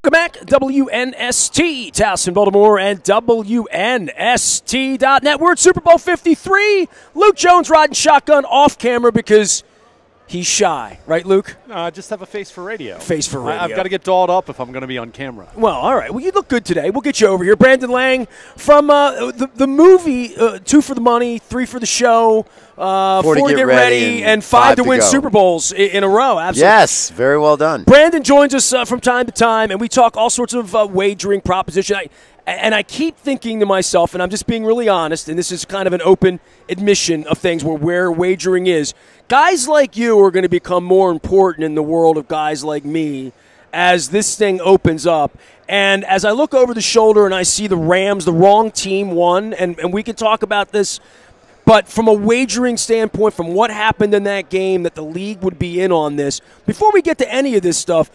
Welcome back, WNST, Towson, Baltimore, and WNST.net. We're at Super Bowl 53. Luke Jones riding shotgun off camera because he's shy. Right, Luke? I just have a face for radio. Face for radio. I've got to get dolled up if I'm going to be on camera. Well, all right. Well, you look good today. We'll get you over here. Brandon Lang from the movie 2 for the Money, 3 for the Show, 4 to get ready, and 5 to win Super Bowls in a row. Absolutely. Yes, very well done. Brandon joins us from time to time, and we talk all sorts of wagering proposition. I keep thinking to myself, and I'm just being really honest, and this is kind of an open admission of things where wagering is. Guys like you are going to become more important in the world of guys like me as this thing opens up. And as I look over the shoulder and I see the Rams, the wrong team won, and we can talk about this, but from a wagering standpoint, from what happened in that game, that the league would be in on this. Before we get to any of this stuff,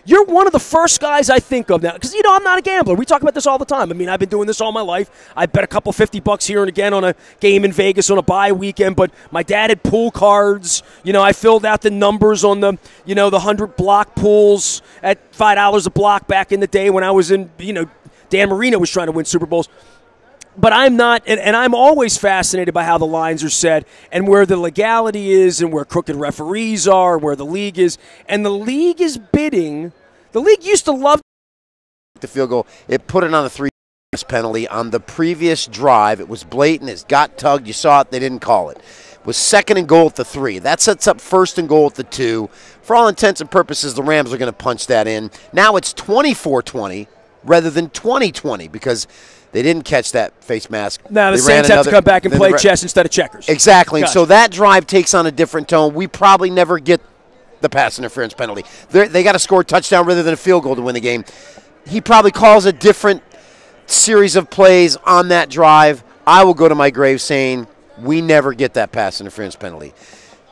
you're one of the first guys I think of now, because, I'm not a gambler. We talk about this all the time. I mean, I've been doing this all my life. I bet a couple $50 here and again on a game in Vegas on a bye weekend, but my dad had pool cards. I filled out the numbers on the 100 block pools at $5 a block back in the day when I was in, Dan Marino was trying to win Super Bowls. But I'm not, and I'm always fascinated by how the lines are set and where the legality is and where crooked referees are, where the league is. And the league is bidding. The league used to love the field goal. It put it on a 3 penalty on the previous drive. It was blatant. It got tugged. You saw it. They didn't call it. It was 2nd and goal at the 3. That sets up 1st and goal at the 2. For all intents and purposes, the Rams are going to punch that in. Now it's 24-20 rather than 20-20 because they didn't catch that face mask. Now the Saints have to come back and play chess instead of checkers. Exactly. Gotcha. So that drive takes on a different tone. We probably never get the pass interference penalty. They got to score a touchdown rather than a field goal to win the game. He probably calls a different series of plays on that drive. I will go to my grave saying we never get that pass interference penalty.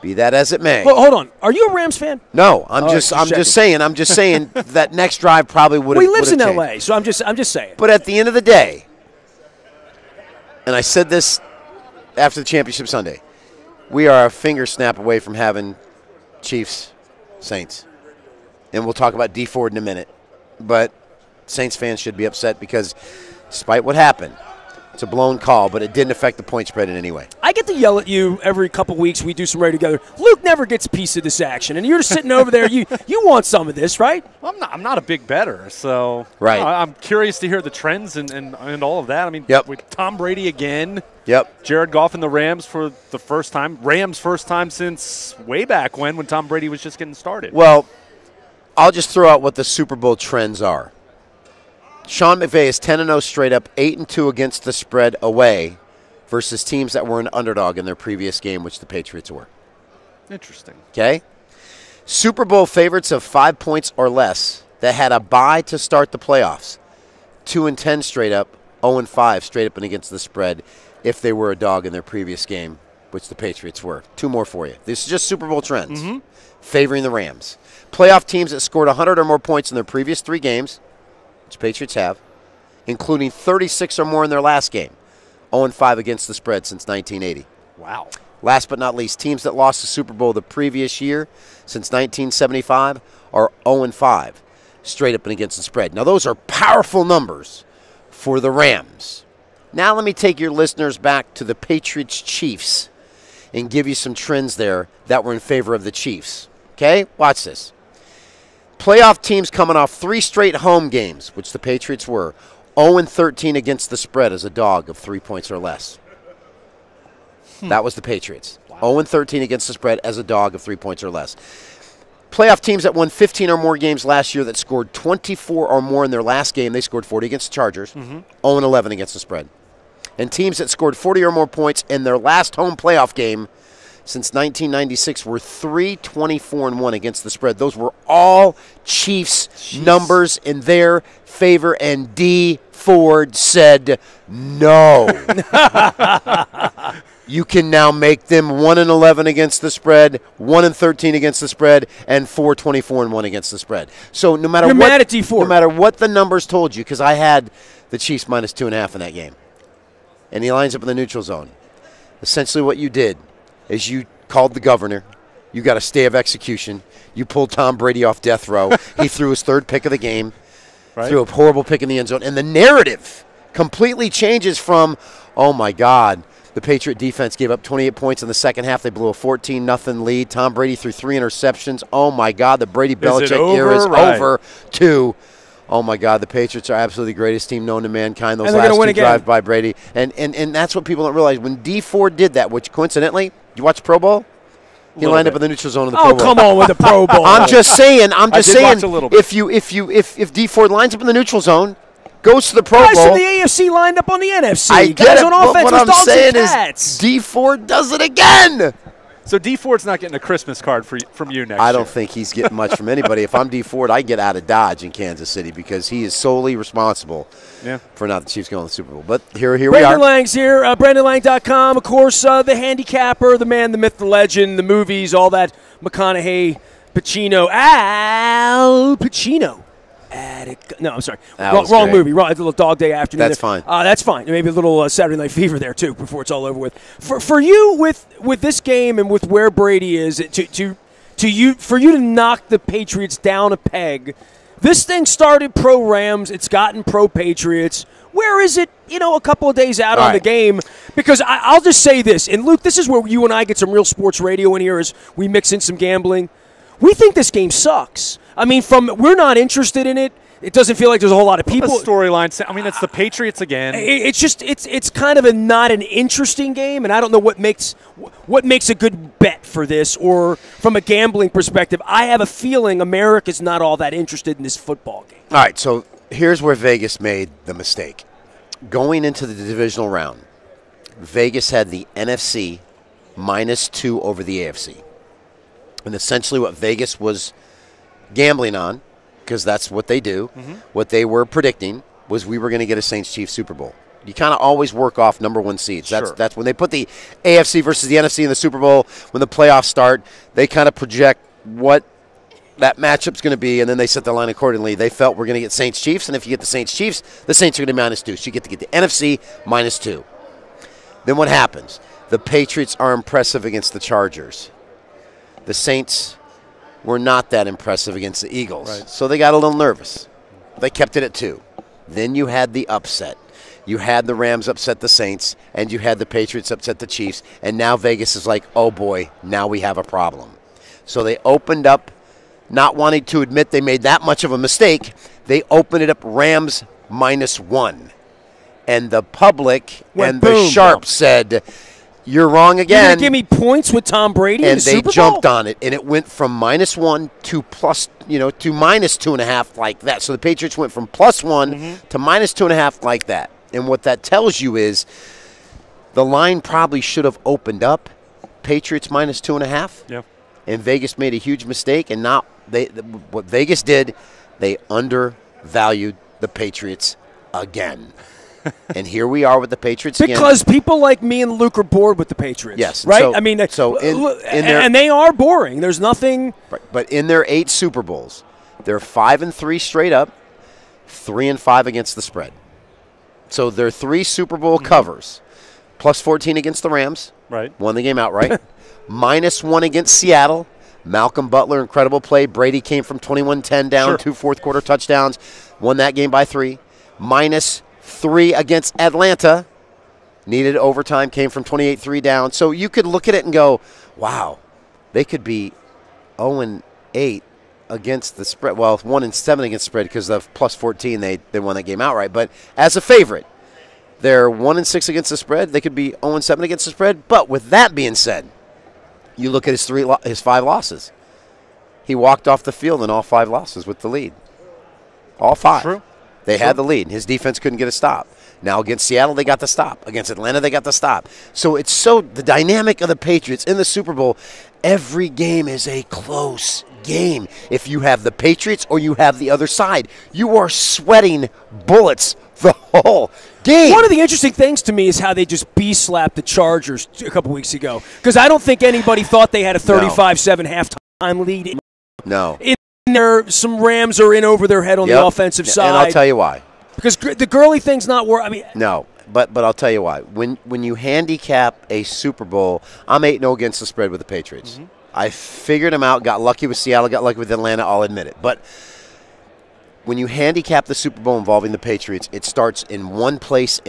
Be that as it may. Well, hold on. Are you a Rams fan? No, I'm just saying that next drive probably would have. Well, he lives in L.A., so I'm just saying. But at the end of the day, and I said this after the championship Sunday, we are a finger snap away from having Chiefs, Saints. And we'll talk about D Ford in a minute. But Saints fans should be upset because despite what happened, it's a blown call, but it didn't affect the point spread in any way. I get to yell at you every couple weeks. We do some radio together. Luke never gets a piece of this action, and you're just sitting over there. You want some of this, right? Well, I'm not a big bettor, so right. I'm curious to hear the trends and all of that. I mean, with Tom Brady again. Yep. Jared Goff and the Rams for the first time. Rams' first time since way back when Tom Brady was just getting started. Well, I'll just throw out what the Super Bowl trends are. Sean McVay is 10-0 straight up, 8-2 against the spread away versus teams that were an underdog in their previous game, which the Patriots were. Interesting. Okay? Super Bowl favorites of 5 points or less that had a bye to start the playoffs. 2-10 straight up, 0-5 straight up and against the spread if they were a dog in their previous game, which the Patriots were. 2 more for you. This is just Super Bowl trends favoring the Rams. Playoff teams that scored 100 or more points in their previous 3 games, which Patriots have, including 36 or more in their last game. 0-5 against the spread since 1980. Wow. Last but not least, teams that lost the Super Bowl the previous year since 1975 are 0-5 straight up and against the spread. Now, those are powerful numbers for the Rams. Now let me take your listeners back to the Patriots-Chiefs and give you some trends there that were in favor of the Chiefs. Okay? Watch this. Playoff teams coming off 3 straight home games, which the Patriots were, 0-13 against the spread as a dog of 3 points or less. That was the Patriots. Wow. 0-13 against the spread as a dog of 3 points or less. Playoff teams that won 15 or more games last year that scored 24 or more in their last game, they scored 40 against the Chargers, 0-11 against the spread. And teams that scored 40 or more points in their last home playoff game since 1996 were 3-24-1 against the spread. Those were all Chiefs numbers in their favor, and D. Ford said no. You can now make them 1-11 against the spread, 1-13 against the spread, and 4-24-1 against the spread. So no matter no matter what the numbers told you, because I had the Chiefs minus 2.5 in that game, and he lines up in the neutral zone. Essentially, what you did is you called the governor. You got a stay of execution. You pulled Tom Brady off death row. He threw his 3rd pick of the game. threw a horrible pick in the end zone. And the narrative completely changes from, oh, my God, the Patriot defense gave up 28 points in the second half. They blew a 14-0 lead. Tom Brady threw 3 interceptions. Oh, my God, the Brady-Belichick era is over. To, oh, my God, the Patriots are absolutely the greatest team known to mankind. Those last 2 drives by Brady. And that's what people don't realize. When D Ford did that, which coincidentally, you watch Pro Bowl? He lined up in the neutral zone of the Pro Bowl. Oh, come on with the Pro Bowl. I'm just saying. Watch a little bit. If D Ford lines up in the neutral zone, goes to the Pro Bowl. So the AFC lined up on the NFC. I get Guys it, on but offense what was I'm dogs saying and cats. is D Ford does it again. So D Ford's not getting a Christmas card from you next year. I don't think he's getting much from anybody. If I'm D Ford, I get out of Dodge in Kansas City because he is solely responsible for not the Chiefs going to the Super Bowl. But here we are. Brandon Lang's here, BrandonLang.com. Of course, the handicapper, the man, the myth, the legend, the movies, all that. McConaughey, Pacino, Al Pacino. No, I'm sorry. Wrong movie. Wrong. A little Dog Day Afternoon. That's fine. That's fine. Maybe a little Saturday Night Fever there too before it's all over with. For you with this game and with where Brady is, for you to knock the Patriots down a peg. This thing started pro Rams. It's gotten pro Patriots. Where is it? A couple of days out on the game. Because I'll just say this, and Luke, this is where you and I get some real sports radio in here as we mix in some gambling. We think this game sucks. I mean, we're not interested in it. It doesn't feel like there's a whole lot of people. The storyline. I mean, it's the Patriots again. It's just it's kind of not an interesting game, and I don't know what makes a good bet for this. Or from a gambling perspective, I have a feeling America's not all that interested in this football game. All right, so here's where Vegas made the mistake. Going into the divisional round, Vegas had the NFC -2 over the AFC. And essentially what Vegas was gambling on, because that's what they do, what they were predicting was we were going to get a Saints-Chiefs Super Bowl. You kind of always work off number one seeds. That's when they put the AFC versus the NFC in the Super Bowl, when the playoffs start, they kind of project what that matchup's going to be, and then they set the line accordingly. They felt we're going to get Saints-Chiefs, and if you get the Saints-Chiefs, the Saints are going to be -2. So you get to get the NFC -2. Then what happens? The Patriots are impressive against the Chargers. The Saints were not that impressive against the Eagles. Right. So they got a little nervous. They kept it at 2. Then you had the upset. You had the Rams upset the Saints, and you had the Patriots upset the Chiefs, and now Vegas is like, oh boy, now we have a problem. So they opened up, not wanting to admit they made that much of a mistake, they opened it up Rams -1. And the public and the sharps said, you're wrong again. You're going to give me points with Tom Brady in the Super Bowl? And they jumped on it, and it went from -1 to to -2.5 like that. So the Patriots went from +1 to -2.5 like that. And what that tells you is the line probably should have opened up Patriots -2.5. Yeah. And Vegas made a huge mistake, and what Vegas did, they undervalued the Patriots again. And here we are with the Patriots again. Because people like me and Luke are bored with the Patriots. Yes. Right? So, I mean, and they are boring. There's nothing. Right, but in their 8 Super Bowls, they're 5-3 straight up, 3-5 against the spread. So their 3 Super Bowl covers, +14 against the Rams. Right. Won the game outright. -1 against Seattle. Malcolm Butler, incredible play. Brady came from 21-10 down, 2 fourth-quarter touchdowns. Won that game by 3. -3 against Atlanta. Needed overtime, came from 28-3 down. So you could look at it and go, wow, they could be 0-8 against the spread. Well, 1-7 against the spread because of +14, they won that game outright. But as a favorite, they're 1-6 against the spread. They could be 0-7 against the spread. But with that being said, you look at his 5 losses. He walked off the field in all 5 losses with the lead. All 5. True. They had the lead. His defense couldn't get a stop. Now against Seattle, they got the stop. Against Atlanta, they got the stop. So it's the dynamic of the Patriots in the Super Bowl, every game is a close game. If you have the Patriots or you have the other side, you are sweating bullets the whole game. One of the interesting things to me is how they just slapped the Chargers a couple weeks ago. Because I don't think anybody thought they had a 35-7 halftime lead. No. Some Rams are in over their head on the offensive side. And I'll tell you why. Because the Gurley thing's not working. I mean, no, but I'll tell you why. When you handicap a Super Bowl, I'm 8-0 against the spread with the Patriots. I figured them out, got lucky with Seattle, got lucky with Atlanta, I'll admit it. But when you handicap the Super Bowl involving the Patriots, it starts in one place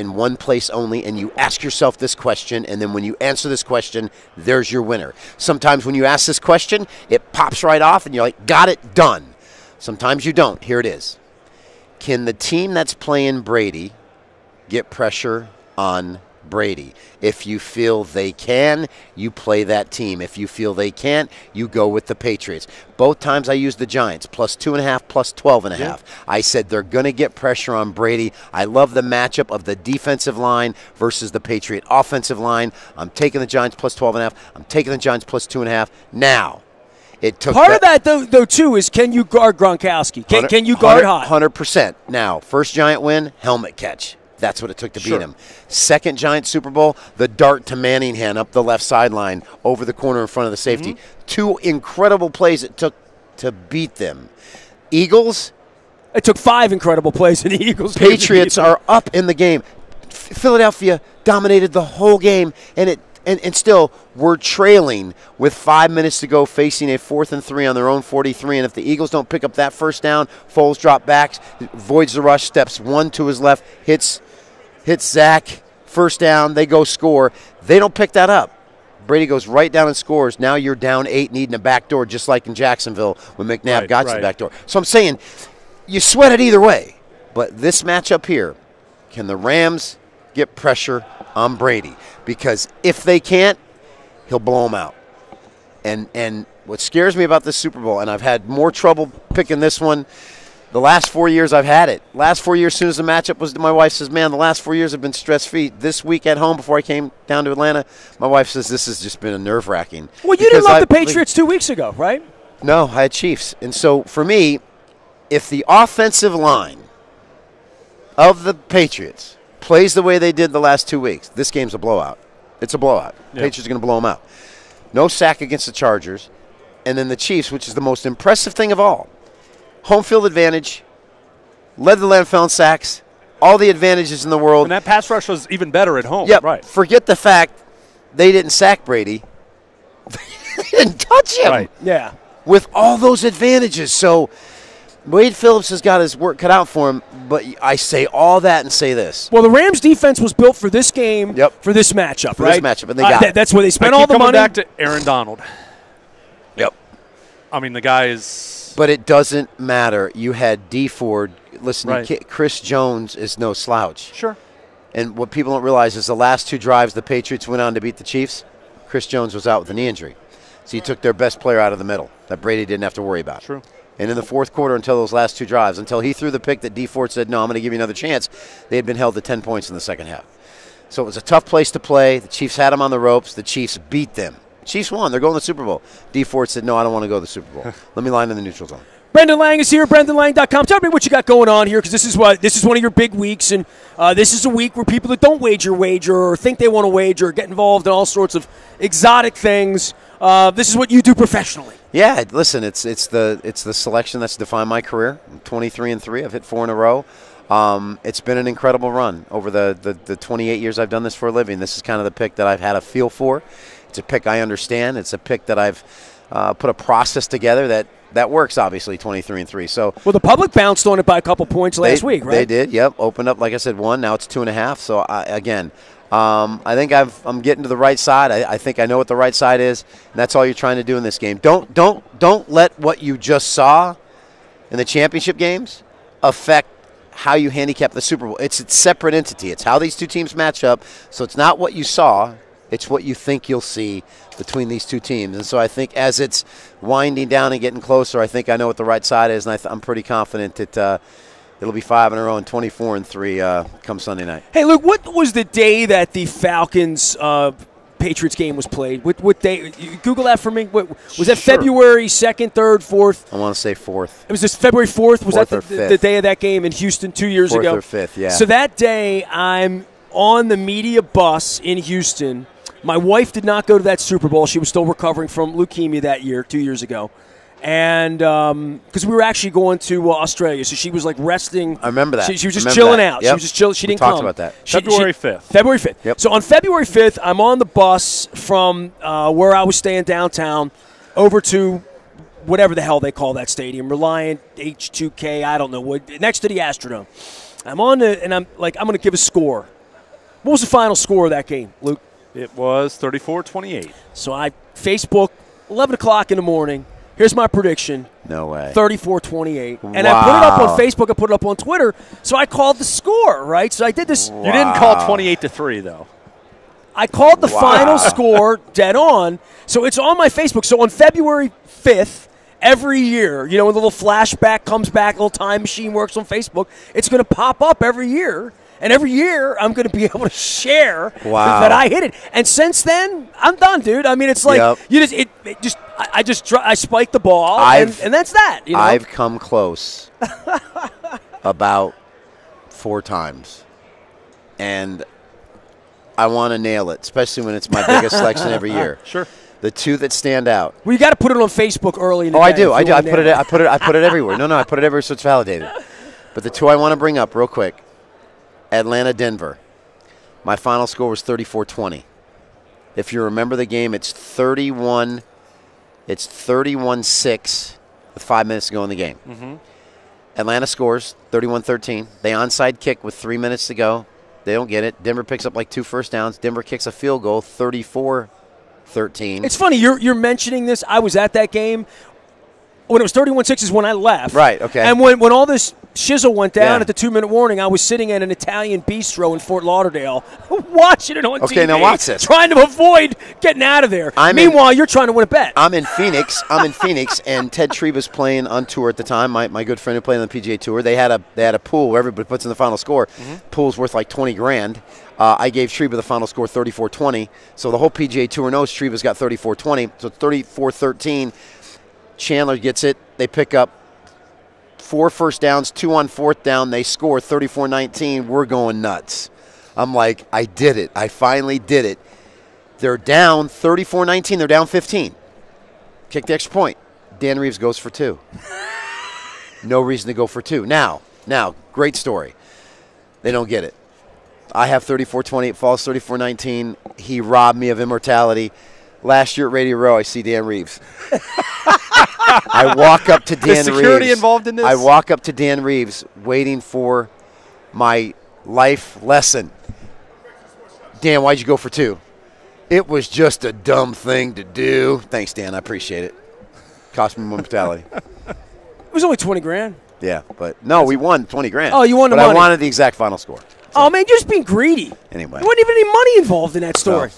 only, and you ask yourself this question, and then when you answer this question, there's your winner. Sometimes when you ask this question, it pops right off, and you're like, got it, done. Sometimes you don't. Here it is. Can the team that's playing Brady get pressure on Brady? If you feel they can, you play that team. If you feel they can't, you go with the Patriots. Both times I used the Giants, +2.5, +12.5. Yeah. I said they're going to get pressure on Brady. I love the matchup of the defensive line versus the Patriot offensive line. I'm taking the Giants +12.5. I'm taking the Giants +2.5. Now, it took part of that, though, too, is can you guard Gronkowski? Can you guard Hot? 100%. Now, first Giant win, helmet catch. That's what it took to beat him. Second Giant Super Bowl, the dart to Manningham up the left sideline over the corner in front of the safety. Mm-hmm. 2 incredible plays it took to beat them. Eagles. It took 5 incredible plays in the Eagles. Patriots are up in the game. Philadelphia dominated the whole game, and still we're trailing with 5 minutes to go, facing a 4th and 3 on their own 43. And if the Eagles don't pick up that first down, Foles drop back, voids the rush, steps 1 to his left, hits Zach, first down, they go score. They don't pick that up. Brady goes right down and scores. Now you're down 8, needing a back door, just like in Jacksonville when McNabb got to the back door. So I'm saying you sweat it either way. But this matchup here, can the Rams get pressure on Brady? Because if they can't, he'll blow them out. And what scares me about this Super Bowl, and I've had more trouble picking this one the last 4 years I've had it. Last 4 years, as soon as the matchup was, my wife says, man, the last 4 years have been stress-free. This week at home before I came down to Atlanta, my wife says this has just been a nerve-wracking. Well, you didn't love the Patriots 2 weeks ago, right? No, I had Chiefs. And so for me, if the offensive line of the Patriots plays the way they did the last 2 weeks, this game's a blowout. It's a blowout. Yep. Patriots are going to blow them out. No sack against the Chargers. And then the Chiefs, which is the most impressive thing of all, home field advantage, led the NFL in sacks, all the advantages in the world. And that pass rush was even better at home. Yep. Right. Forget the fact they didn't sack Brady. They didn't touch him. Right. Yeah. With all those advantages. So Wade Phillips has got his work cut out for him, but I say all that and say this. Well, the Rams' defense was built for this game, for this matchup, right? This matchup, and they got it. That's where they spent all the money. Back to Aaron Donald. Yep. I mean, the guy is... But it doesn't matter. You had D Ford. Listen, right. Chris Jones is no slouch. Sure. And what people don't realize is the last 2 drives the Patriots went on to beat the Chiefs, Chris Jones was out with a knee injury. So you took their best player out of the middle that Brady didn't have to worry about. True. And in the fourth quarter, until those last 2 drives, until he threw the pick that D Ford said, no, I'm going to give you another chance, they had been held to 10 points in the second half. So it was a tough place to play. The Chiefs had them on the ropes. The Chiefs beat them. Chiefs won. They're going to the Super Bowl. D Ford said, no, I don't want to go to the Super Bowl. Let me line in the neutral zone. Brendan Lang is here, BrendanLang.com. Tell me what you got going on here, because this is one of your big weeks, and this is a week where people that don't wager or think they want to wager or get involved in all sorts of exotic things. This is what you do professionally. Yeah, listen, it's the selection that's defined my career. I'm 23-3. I've hit 4 in a row. It's been an incredible run over the 28 years I've done this for a living. This is kind of the pick that I've had a feel for. It's a pick I understand. It's a pick that I've put a process together that works, obviously, 23-3. So, well, the public bounced on it by a couple points last week, right? They did, yep. Opened up, like I said, 1. Now it's 2.5. So, I think I'm getting to the right side. I think I know what the right side is, and that's all you're trying to do in this game. Don't let what you just saw in the championship games affect how you handicap the Super Bowl. It's a separate entity. It's how these 2 teams match up. So it's not what you saw. It's what you think you'll see between these 2 teams. And so I think as it's winding down and getting closer, I think I know what the right side is, and I'm pretty confident that it'll be 5 in a row and 24-3 come Sunday night. Hey, Luke, what was the day that the Falcons Patriots game was played? What day? You Google that for me. Was that February 2nd, 3rd, 4th? I want to say 4th. It was this February 4th? Was 4th that the day of that game in Houston 2 years ago? 4th or 5th, yeah. So that day, I'm on the media bus in Houston. My wife did not go to that Super Bowl. She was still recovering from leukemia that year, 2 years ago. And because we were actually going to Australia, so she was like resting. I remember that. She was just chilling out. Yep. She was just chilling. She didn't come. We talked about that. February 5th. February 5th. Yep. So on February 5th, I'm on the bus from where I was staying downtown over to whatever the hell they call that stadium, Reliant H2K, I don't know what, next to the Astrodome. I'm on it, and I'm going to give a score. What was the final score of that game, Luke? It was 34-28. So I Facebook 11 o'clock in the morning. Here's my prediction. No way. 34-28. Wow. And I put it up on Facebook. I put it up on Twitter. So I called the score, right? So I did this. Wow. You didn't call 28-3 though. I called the final score dead on. So it's on my Facebook. So on February 5th, every year, when a little flashback comes back, a little time machine works on Facebook, it's going to pop up every year. And every year, I'm going to be able to share that I hit it. And since then, I'm done, dude. I mean, it's like I spiked the ball, and that's that. I've come close about 4 times, and I want to nail it, especially when it's my biggest selection every year. Sure. The 2 that stand out. Well, you got to put it on Facebook early in the day. I do. I put it everywhere. No, I put it everywhere so it's validated. But the 2 I want to bring up real quick. Atlanta, Denver. My final score was 34-20. If you remember the game, it's 31-6 with 5 minutes to go in the game. Mm-hmm. Atlanta scores 31-13. They onside kick with 3 minutes to go. They don't get it. Denver picks up like 2 first downs. Denver kicks a field goal, 34-13. It's funny you're mentioning this. I was at that game. When it was 31-6 is when I left. Right, okay. And when all this shizzle went down at the 2-minute warning, I was sitting at an Italian bistro in Fort Lauderdale watching it on TV. Okay, now watch this. Trying to avoid getting out of there. Meanwhile, you're trying to win a bet. I'm in Phoenix, and Ted Treva's playing on tour at the time, my good friend who played on the PGA Tour. They had a pool where everybody puts in the final score. Mm-hmm. Pool's worth like $20,000. I gave Treva the final score 34-20. So the whole PGA Tour knows Treva's got 34-20. So 34-13. Chandler gets it. They pick up 4 first downs, 2 on 4th down. They score 34-19. We're going nuts. I'm like, I did it. I finally did it. They're down 34-19. They're down 15. Kick the extra point. Dan Reeves goes for 2. No reason to go for 2. Now, great story. They don't get it. I have 34-20. It falls 34-19. He robbed me of immortality. Last year at Radio Row, I see Dan Reeves. I walk up to Dan Reeves. The security involved in this? I walk up to Dan Reeves waiting for my life lesson. Dan, why'd you go for 2? It was just a dumb thing to do. Thanks, Dan. I appreciate it. Cost me immortality. It was only $20,000. Yeah, but no, we won $20,000. Oh, you won the money. money. I wanted the exact final score. So. Oh, man, you're just being greedy. Anyway. There wasn't even any money involved in that story. No.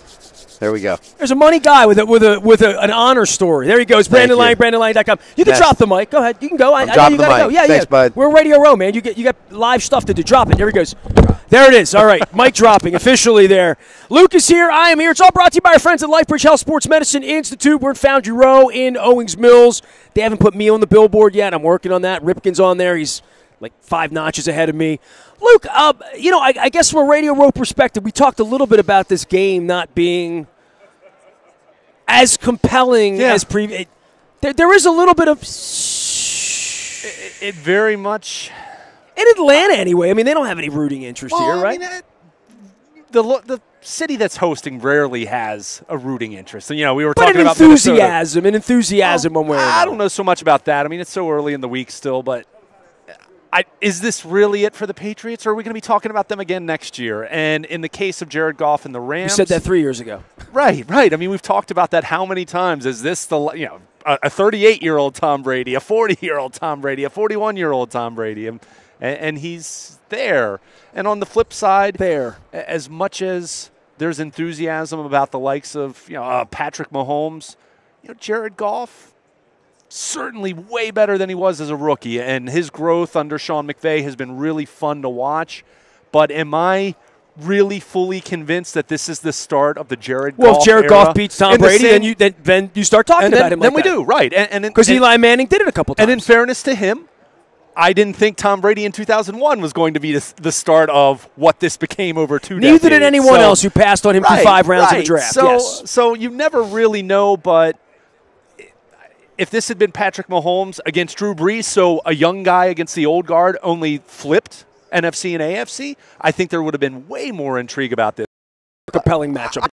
There we go. There's a money guy with an honor story. There he goes. Brandon Lang, BrandonLang.com. You can drop the mic. Go ahead. You can go. I know you got to go. Yeah, Thanks, bud. We're Radio Row, man. You got live stuff to do. Drop it. There he goes. There it is. All right. Mic dropping officially there. Luke is here. I am here. It's all brought to you by our friends at LifeBridge Health Sports Medicine Institute. We're in Foundry Row in Owings Mills. They haven't put me on the billboard yet. I'm working on that. Ripken's on there. He's like 5 notches ahead of me. Luke, I guess from a Radio Row perspective, we talked a little bit about this game not being as compelling as previous. There is a little bit of it very much in Atlanta anyway. I mean, they don't have any rooting interest here, right? I mean, the city that's hosting rarely has a rooting interest. And, we were talking about enthusiasm one way or another. I don't know so much about that. I mean, it's so early in the week still, but is this really it for the Patriots, or are we going to be talking about them again next year? And in the case of Jared Goff and the Rams, you said that 3 years ago. Right. I mean, we've talked about that how many times? Is this a 38-year-old Tom Brady, a 40-year-old Tom Brady, a 41-year-old Tom Brady, and he's there. And on the flip side, as much as there's enthusiasm about the likes of Patrick Mahomes, Jared Goff, certainly way better than he was as a rookie, and his growth under Sean McVay has been really fun to watch. But am I really fully convinced that this is the start of the Jared Goff era? Well, if Jared Goff beats Tom Brady, then you start talking about him like that. Then we do, right. Because Eli Manning did it a couple times. And in fairness to him, I didn't think Tom Brady in 2001 was going to be the start of what this became over 2 decades. Neither did anyone else who passed on him through 5 rounds of the draft. So you never really know, but if this had been Patrick Mahomes against Drew Brees, so a young guy against the old guard, only flipped NFC and AFC, I think there would have been way more intrigue about this. Compelling matchup.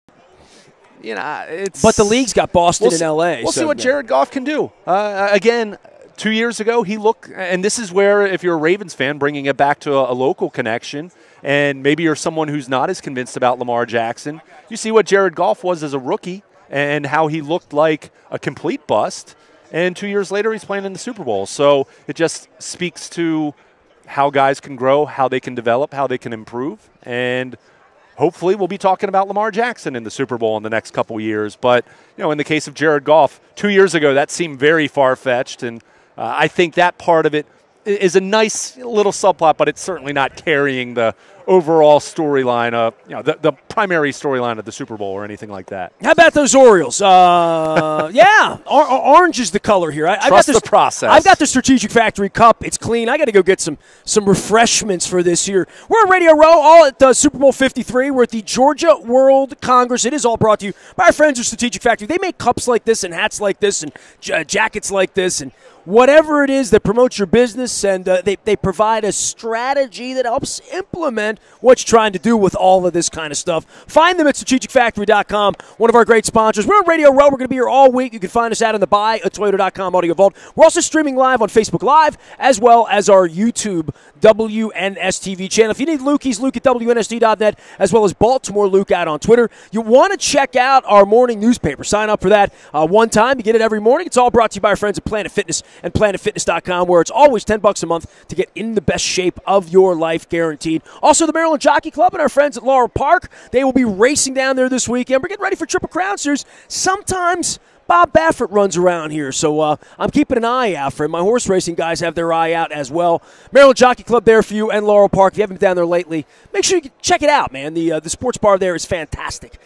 it's. But the league's got Boston and L.A. We'll see what Jared Goff can do. Again, 2 years ago, he looked, and this is where, if you're a Ravens fan, bringing it back to a local connection, and maybe you're someone who's not as convinced about Lamar Jackson, you see what Jared Goff was as a rookie and how he looked like a complete bust. And 2 years later, he's playing in the Super Bowl. So it just speaks to how guys can grow, how they can develop, how they can improve. And hopefully we'll be talking about Lamar Jackson in the Super Bowl in the next couple years. But, in the case of Jared Goff, 2 years ago, that seemed very far-fetched. And I think that part of it is a nice little subplot, but it's certainly not carrying the overall storyline of, the primary storyline of the Super Bowl or anything like that. How about those Orioles? Yeah, orange is the color here. Trust the process. I've got the Strategic Factory Cup. It's clean. I got to go get some refreshments for this year. We're at Radio Row, all at Super Bowl 53. We're at the Georgia World Congress. It is all brought to you by our friends at Strategic Factory. They make cups like this and hats like this and jackets like this and whatever it is that promotes your business, and they provide a strategy that helps implement what you're trying to do with all of this kind of stuff. Find them at strategicfactory.com, one of our great sponsors. We're on Radio Row. We're going to be here all week. You can find us out in the buyatoyota.com audio vault. We're also streaming live on Facebook Live, as well as our YouTube WNSTV channel. If you need Luke, he's Luke at WNST.net, as well as Baltimore Luke out on Twitter. You want to check out our morning newspaper. Sign up for that one time. You get it every morning. It's all brought to you by our friends at Planet Fitness and PlanetFitness.com, where it's always $10 a month to get in the best shape of your life, guaranteed. Also, the Maryland Jockey Club and our friends at Laurel Park, they will be racing down there this weekend. We're getting ready for Triple Crown Series. Sometimes Bob Baffert runs around here, so I'm keeping an eye out for him. My horse racing guys have their eye out as well. Maryland Jockey Club there for you, and Laurel Park. If you haven't been down there lately, make sure you check it out, man. The sports bar there is fantastic.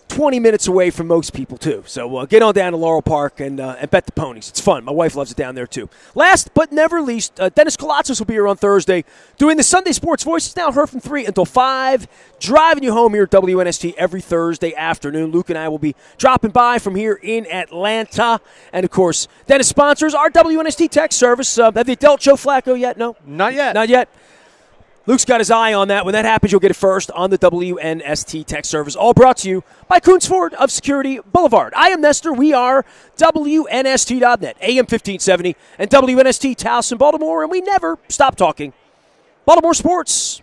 20 minutes away from most people, too. So get on down to Laurel Park and bet the ponies. It's fun. My wife loves it down there, too. Last but never least, Dennis Kolatzis will be here on Thursday doing the Sunday Sports Voice. It's now heard from 3 until 5, driving you home here at WNST every Thursday afternoon. Luke and I will be dropping by from here in Atlanta. And, of course, Dennis sponsors our WNST text service. Have they dealt Joe Flacco yet? No? Not yet. Not yet. Luke's got his eye on that. When that happens, you'll get it first on the WNST text service. All brought to you by Kuntz Ford of Security Boulevard. I am Nestor. We are WNST.net, AM 1570, and WNST Towson, Baltimore, and we never stop talking Baltimore sports.